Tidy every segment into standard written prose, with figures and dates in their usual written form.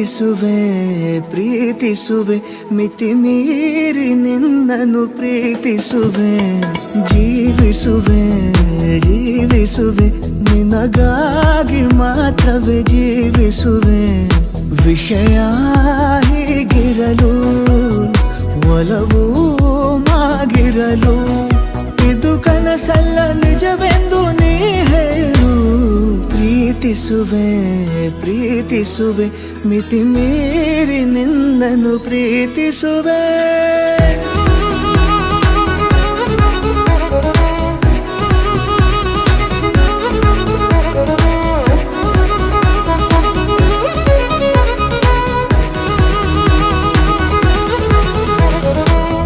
ಪ್ರೀತಿಸುವೆ ಪ್ರೀತಿಸುವೆ ಮಿತಿ ಮೀರಿ ನಿನ್ನನ್ನು ಪ್ರೀತಿಸುವೆ ಜೀವಿಸುವೆ ಜೀವಿಸುವೆ ನಿನಗಾಗಿ ಮಾತ್ರವೇ ಜೀವಿಸುವೆ ವಿಷಯ ಹೀಗಿರಲು ಒಲವು ಮಾಗಿರಲು ಇದು ಕನಸಲ್ಲ ನಿಜವೆಂದು ನೀ ಹೇಳು ಪ್ರೀತಿಸುವೆ ಪ್ರೀತಿಸುವೆ ಮಿತಿ ಮೀರಿ ನಿನ್ನನ್ನು ಪ್ರೀತಿಸುವೆ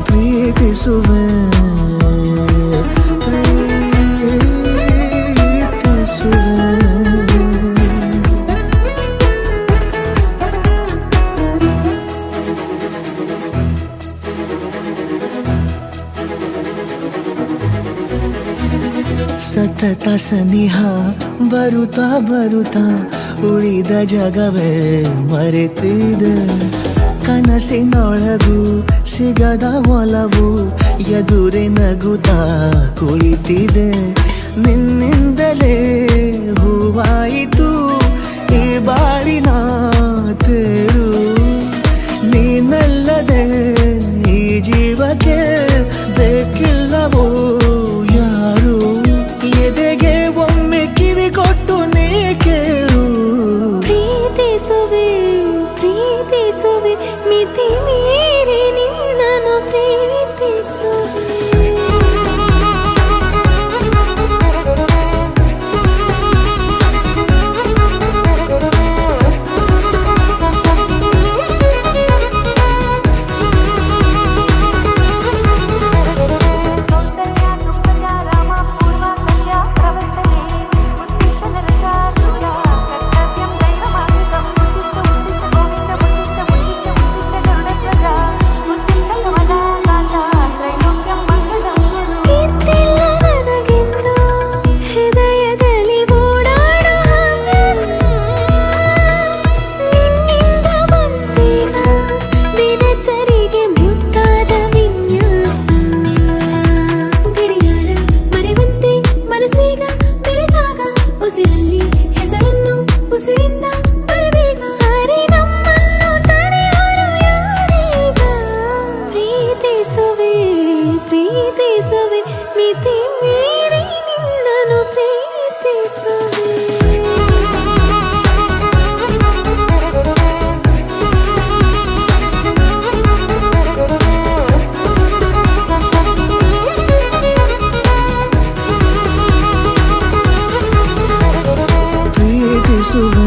ಪ್ರೀತಿಸುವೆ ಸತತ ಸನಿಹ ಬರುತ್ತಾ ಬರುತ್ತಾ ಉಳಿದ ಜಗವೇ ಮರೆತಿದೆ ಕನಸಿನೊಳಗೂ ಸಿಗದ ಒಲವು ಎದುರೆ ನಗುತ್ತಾ ಕುಳಿತಿದೆ ನಿನ್ನಿಂದಲೇ ಹೂವಾಯಿತು ಈ ಬಾಳಿನ ತೇರು ನೀನಲ್ಲದೆ ಈ ಜೀವಕ್ಕೆ ಬೇಕಿಲ್ಲವೋ ಯಾರು ಎದೆಗೆ ಒಮ್ಮೆ ಕಿವಿ ಕೊಟ್ಟು ನೀ ಕೇಳು ಪ್ರೀತಿಸುವೆ ಪ್ರೀತಿಸುವೆ ಮಿತಿ ಮೀರಿ ನಿನ್ನನ್ನು ಪ್ರೀತಿಸುವೆ ಪ್ರೀತಿಸುವೆ ಮಿತಿ ಮೀರಿ ನಿನ್ನನ್ನು ಪ್ರೀತಿಸುವೆ ಪ್ರೀತಿಸುವೆ